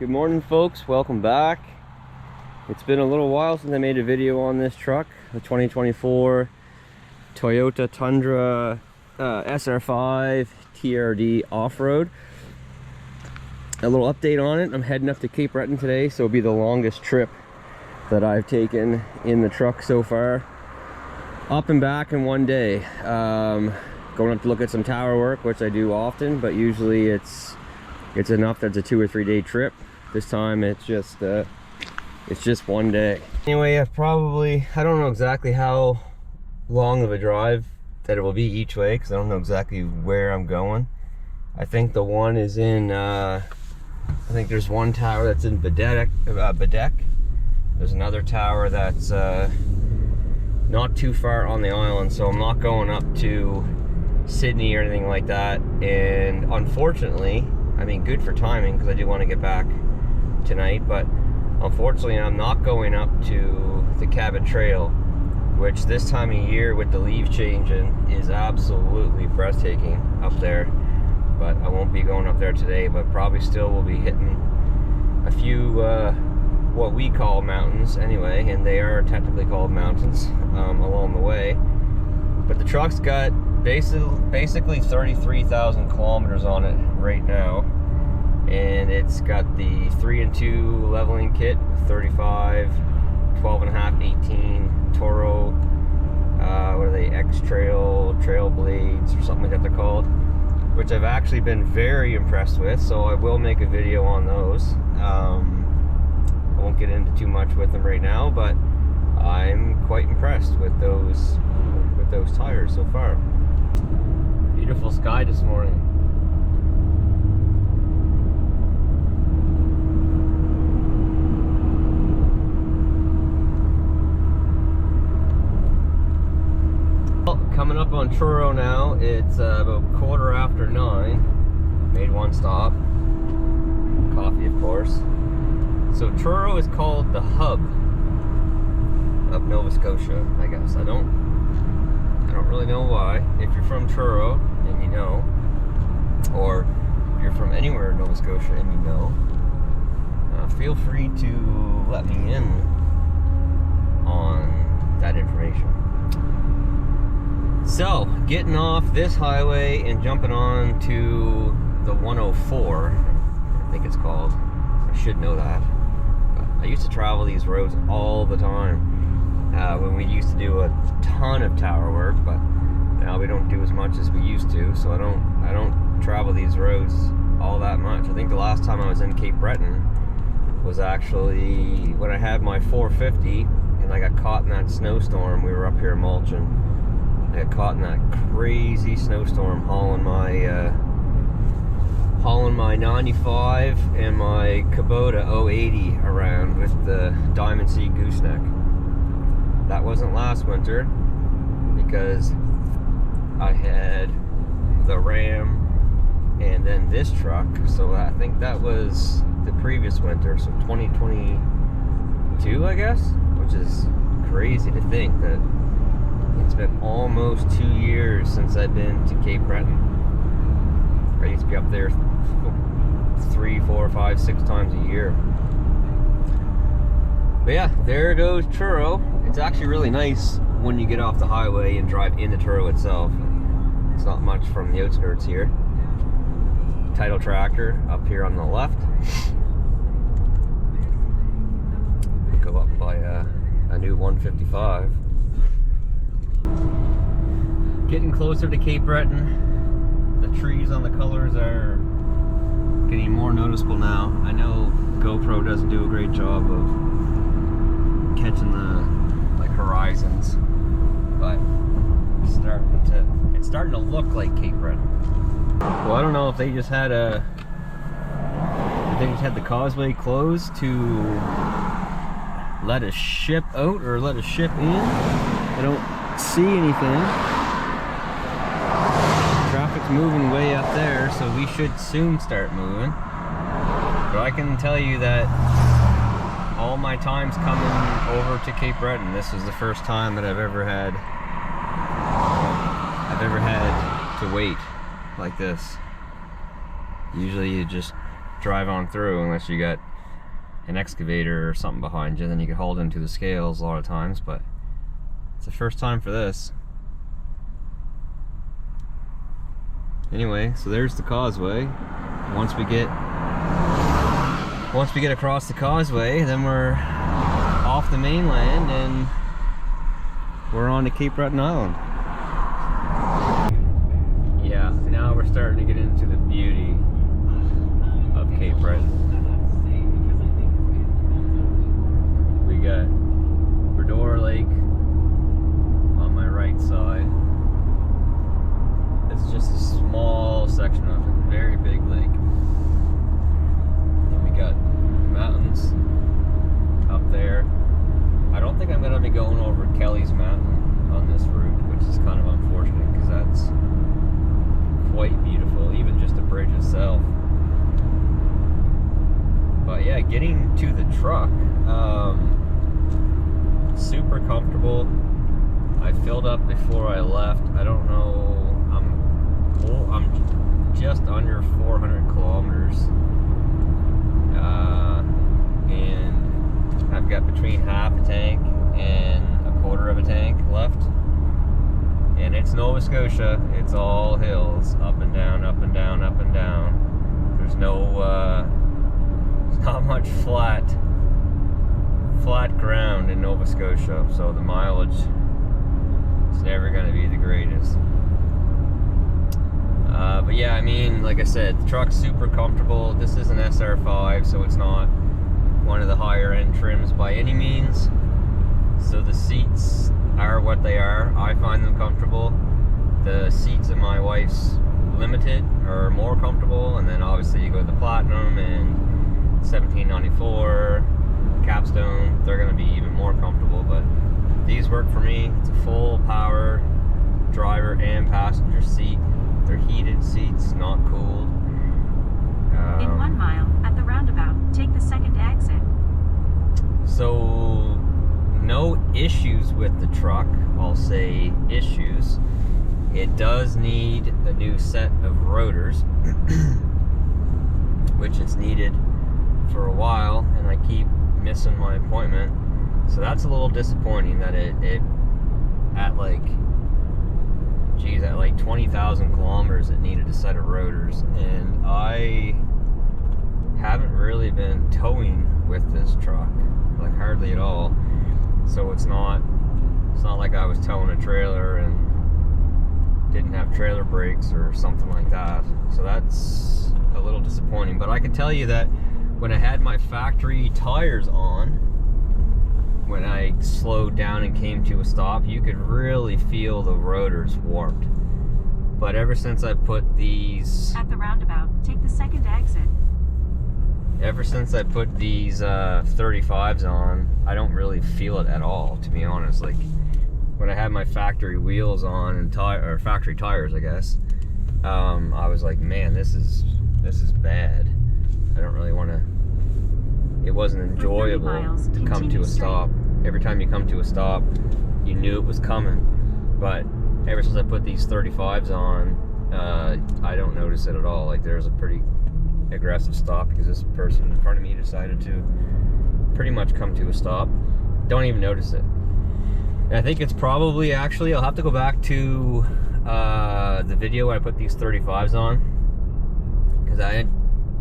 Good morning, folks. Welcome back. It's been a little while since I made a video on this truck, the 2024 Toyota Tundra SR5 TRD off-road. A little update on it. I'm heading up to Cape Breton today, so it'll be the longest trip that I've taken in the truck so far. Up and back in one day. Going up to look at some tower work, which I do often, but usually it's enough that's a 2 or 3 day trip. This time it's just one day. Anyway, I don't know exactly how long of a drive that it will be each way, because I don't know exactly where I'm going. I think the one is in I think there's one tower that's in Bedeck. There's another tower that's not too far on the island, so I'm not going up to Sydney or anything like that. And unfortunately, I mean, good for timing, because I do want to get back tonight, but unfortunately I'm not going up to the Cabot Trail, which this time of year with the leaves changing is absolutely breathtaking up there. But I won't be going up there today, but probably still will be hitting a few what we call mountains anyway, and they are technically called mountains along the way. But the truck's got basically 33,000 kilometers on it right now, and it's got the 3 and 2 leveling kit, 35, 12.5, 18 Toro, what are they, Trail Blades or something like that they're called, which I've actually been very impressed with, so I will make a video on those. I won't get into too much with them right now, but I'm quite impressed with those tires so far. Beautiful sky this morning. Well, coming up on Truro now. It's about 9:15. Made one stop. Coffee, of course. So Truro is called the hub of Nova Scotia, I guess. I don't really know why. If you're from Truro and you know, or if you're from anywhere in Nova Scotia and you know, feel free to let me in on that information. So, getting off this highway and jumping on to the 104, I think it's called. I should know that. But I used to travel these roads all the time when we used to do a ton of tower work, but now we don't do as much as we used to, so I don't travel these roads all that much. I think the last time I was in Cape Breton was actually when I had my 450 and I got caught in that snowstorm. We were up here mulching. I got caught in that crazy snowstorm hauling my 95 and my Kubota 080 around with the Diamond C gooseneck. That wasn't last winter because I had the Ram and then this truck, so I think that was the previous winter, so 2022, I guess, which is crazy to think that it's been almost 2 years since I've been to Cape Breton. I used to be up there 3, 4, 5, 6 times a year. But yeah, there goes Truro. It's actually really nice when you get off the highway and drive into Truro itself. It's not much from the outskirts here. Title tractor up here on the left. Go up by a new 155. Getting closer to Cape Breton. The trees on the colors are getting more noticeable now. I know GoPro doesn't do a great job of catching the horizons, but it's starting to look like Cape Breton. Well, I don't know if they just had the causeway closed to let a ship out or let a ship in. I don't see anything. Traffic's moving way up there, so we should soon start moving. But I can tell you that all my times coming over to Cape Breton, this is the first time that I've ever had to wait like this. Usually you just drive on through unless you got an excavator or something behind you. Then you could haul it into the scales a lot of times, but it's the first time for this. Anyway, so there's the causeway. Once we get across the causeway, then we're off the mainland and we're on to Cape Breton Island. Yeah, now we're starting to get into the beauty of Cape Breton. We got Breton Lake on my right side. It's just a small section of it, very big lake. Then we got mountains up there. I don't think I'm going to be going over Kelly's Mountain on this route, which is kind of unfortunate because that's quite beautiful, even just the bridge itself. But yeah, getting to the truck, super comfortable. I filled up before I left. I don't know, I'm just under 400 kilometers, and I've got between half a tank and a quarter of a tank left. And it's Nova Scotia. It's all hills, up and down, up and down, up and down. There's no, there's not much flat ground in Nova Scotia, so the mileage is never going to be the greatest. But yeah, I mean, like I said, the truck's super comfortable. This is an SR5, so it's not one of the higher end trims by any means. So the seats are what they are. I find them comfortable. The seats in my wife's Limited are more comfortable, and then obviously you go to the Platinum and 1794 Capstone, they're going to be even more comfortable, but these work for me. It's a full power driver and passenger seat. They're heated seats, not cooled. In 1 mile, at the roundabout, take the second exit. So, no issues with the truck. I'll say issues. It does need a new set of rotors, which it's needed for a while, and I keep missing my appointment. So that's a little disappointing that it at like 20,000 kilometers it needed a set of rotors, and I haven't really been towing with this truck, like hardly at all. So it's not like I was towing a trailer and didn't have trailer brakes or something like that. So that's a little disappointing, but I can tell you that when I had my factory tires on, when I slowed down and came to a stop, you could really feel the rotors warped. But ever since I put these... At the roundabout, take the second exit. Ever since I put these 35s on, I don't really feel it at all, to be honest. Like, when I had my factory wheels on and or factory tires, I guess, I was like, man, this is bad. I don't really want to... It wasn't enjoyable to come to a stop. Every time you come to a stop, you knew it was coming. But ever since I put these 35s on, I don't notice it at all. Like, there's a pretty aggressive stop because this person in front of me decided to pretty much come to a stop. Don't even notice it. And I think it's probably, actually, I'll have to go back to the video where I put these 35s on, because I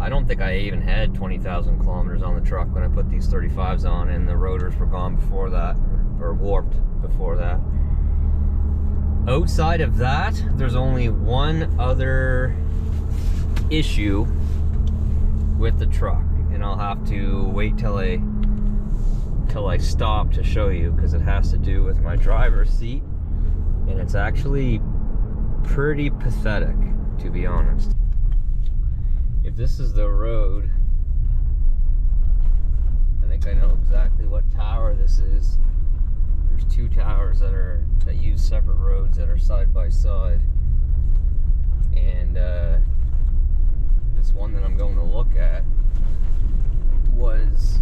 don't think I even had 20,000 kilometers on the truck when I put these 35s on, and the rotors were gone before that, or warped before that. Outside of that, there's only one other issue with the truck, and I'll have to wait till I stop to show you, because it has to do with my driver's seat, and it's actually pretty pathetic, to be honest. If this is the road, I think I know exactly what tower this is. There's two towers that use separate roads that are side by side, and this one that I'm going to look at was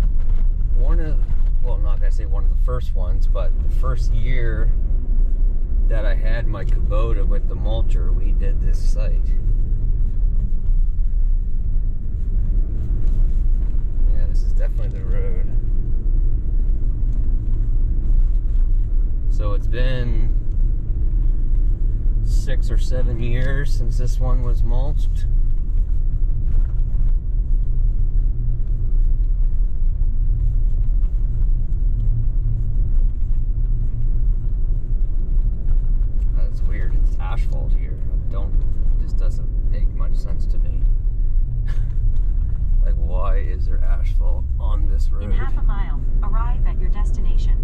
one of, well, I'm not gonna say one of the first ones, but the first year that I had my Kubota with the mulcher, we did this site. been 6 or 7 years since this one was mulched. That's weird. It's asphalt here. This doesn't make much sense to me. Like, why is there asphalt on this road? In half a mile, arrive at your destination.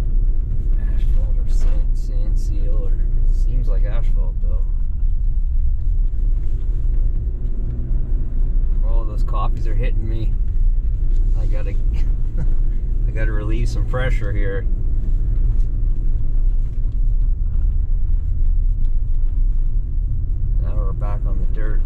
Asphalt or sand seal, or seems like asphalt though. Oh, those coffees are hitting me. I gotta relieve some pressure here. Now we're back on the dirt.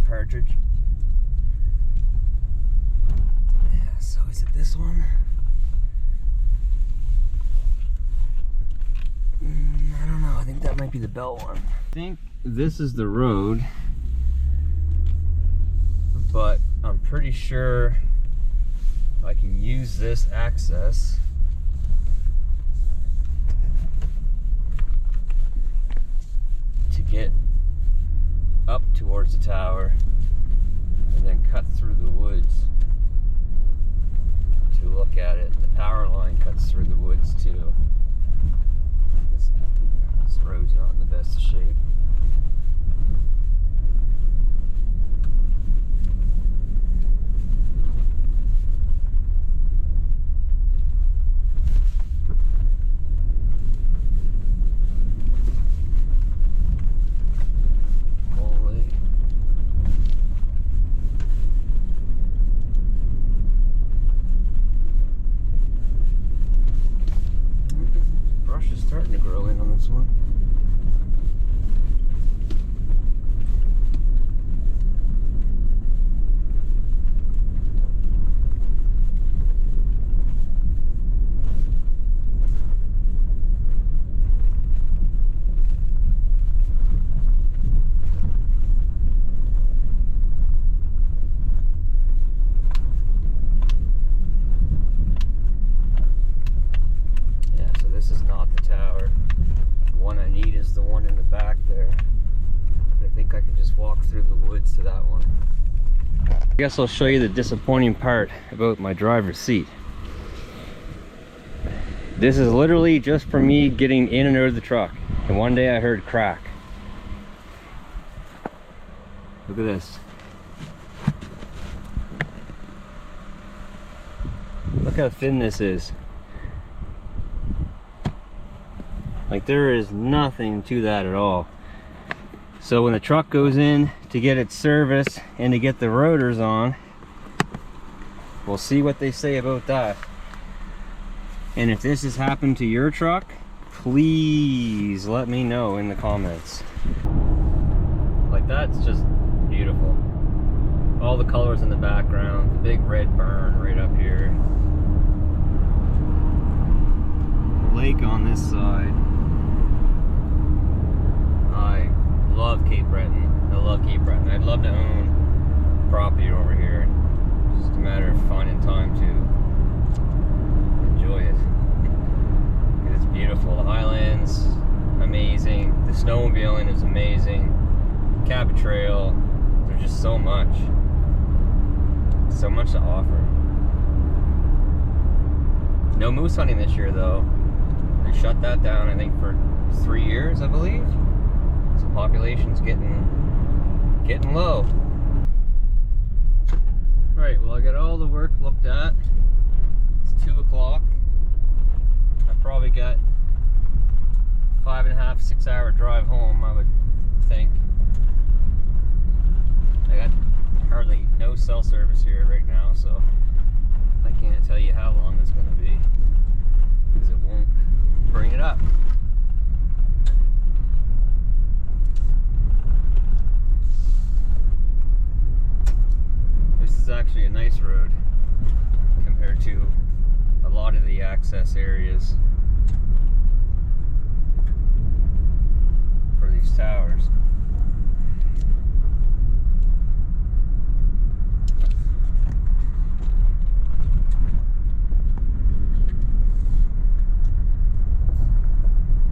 Partridge. Yeah, so is it this one? I don't know. I think that might be the belt one. I think this is the road, but I'm pretty sure I can use this access to get up towards the tower and then cut through the woods to look at it. The power line cuts through the woods too. This road's not in the best of shape. Starting to grow in on this one. This is not the tower. The one I need is the one in the back there. But I think I can just walk through the woods to that one. I guess I'll show you the disappointing part about my driver's seat. This is literally just for me getting in and out of the truck. And one day I heard crack. Look at this. Look how thin this is. Like, there is nothing to that at all. So when the truck goes in to get its service and to get the rotors on, we'll see what they say about that. And if this has happened to your truck, please let me know in the comments. Like, that's just beautiful. All the colors in the background, the big red burn right up here. Lake on this side. I love Cape Breton. I love Cape Breton. I'd love to own property over here. It's just a matter of finding time to enjoy it. It's beautiful. The Highlands, amazing. The snowmobiling is amazing. Cabot Trail, there's just so much to offer. No moose hunting this year though. They shut that down, I think, for 3 years, I believe. So population's getting low. Right, well, I got all the work looked at. It's 2 o'clock. I probably got 5.5, 6 hour drive home, I would think. I got hardly no cell service service here right now, so I can't tell you how long it's going to be because it won't bring it up. This is actually a nice road compared to a lot of the access areas for these towers.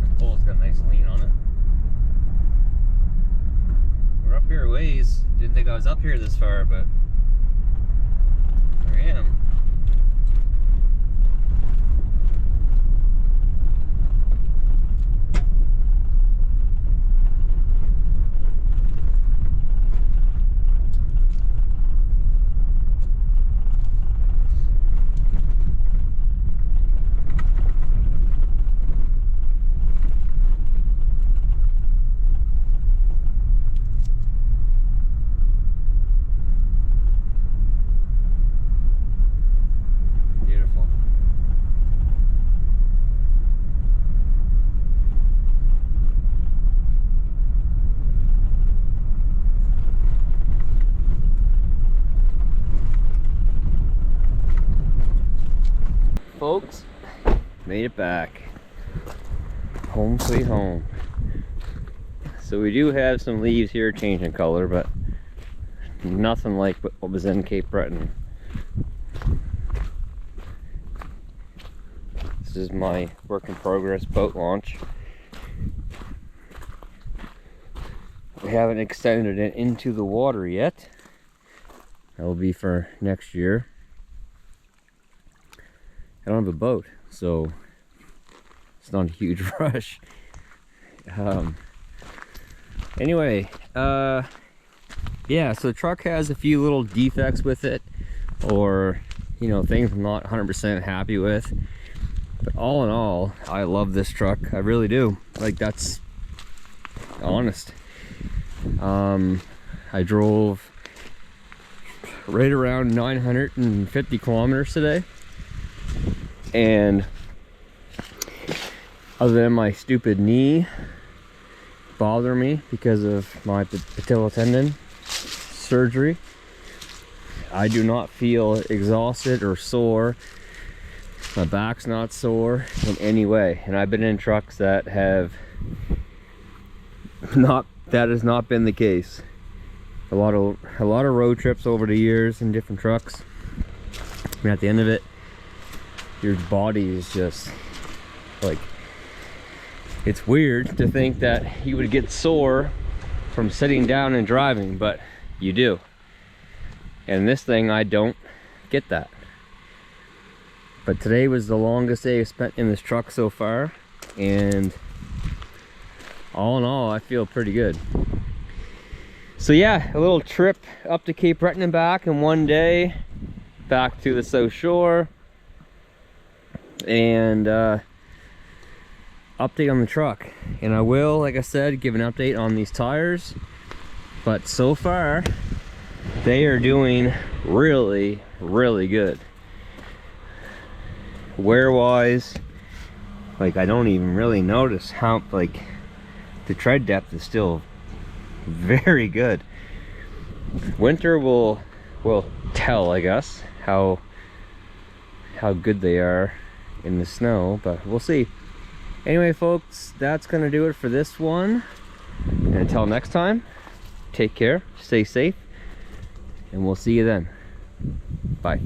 The pole's got a nice lean on it. We're up here a ways. Didn't think I was up here this far, but here I am. Folks, made it back. Home sweet home. So we do have some leaves here changing color, but nothing like what was in Cape Breton. This is my work in progress boat launch. We haven't extended it into the water yet. That will be for next year. I don't have a boat, so it's not a huge rush. Anyway, yeah, so the truck has a few little defects with it, or, you know, things I'm not 100% happy with. But all in all, I love this truck. I really do. Like, that's honest. I drove right around 950 kilometers today. And other than my stupid knee bothering me because of my patella tendon surgery, I do not feel exhausted or sore. My back's not sore in any way. And I've been in trucks that have not, that has not been the case. A lot of road trips over the years in different trucks. And at the end of it, your body is just like, it's weird to think that you would get sore from sitting down and driving, but you do. And this thing, I don't get that. But today was the longest day I've spent in this truck so far, and all in all, I feel pretty good. So yeah, a little trip up to Cape Breton and back in one day, back to the South Shore. And update on the truck, and I will, like I said, give an update on these tires. But so far they are doing really good wear wise. Like, I don't even really notice how, like, the tread depth is still very good. Winter will tell, I guess, how good they are in the snow, but we'll see. Anyway, folks, that's gonna do it for this one, and until next time, take care, stay safe, and we'll see you then. Bye.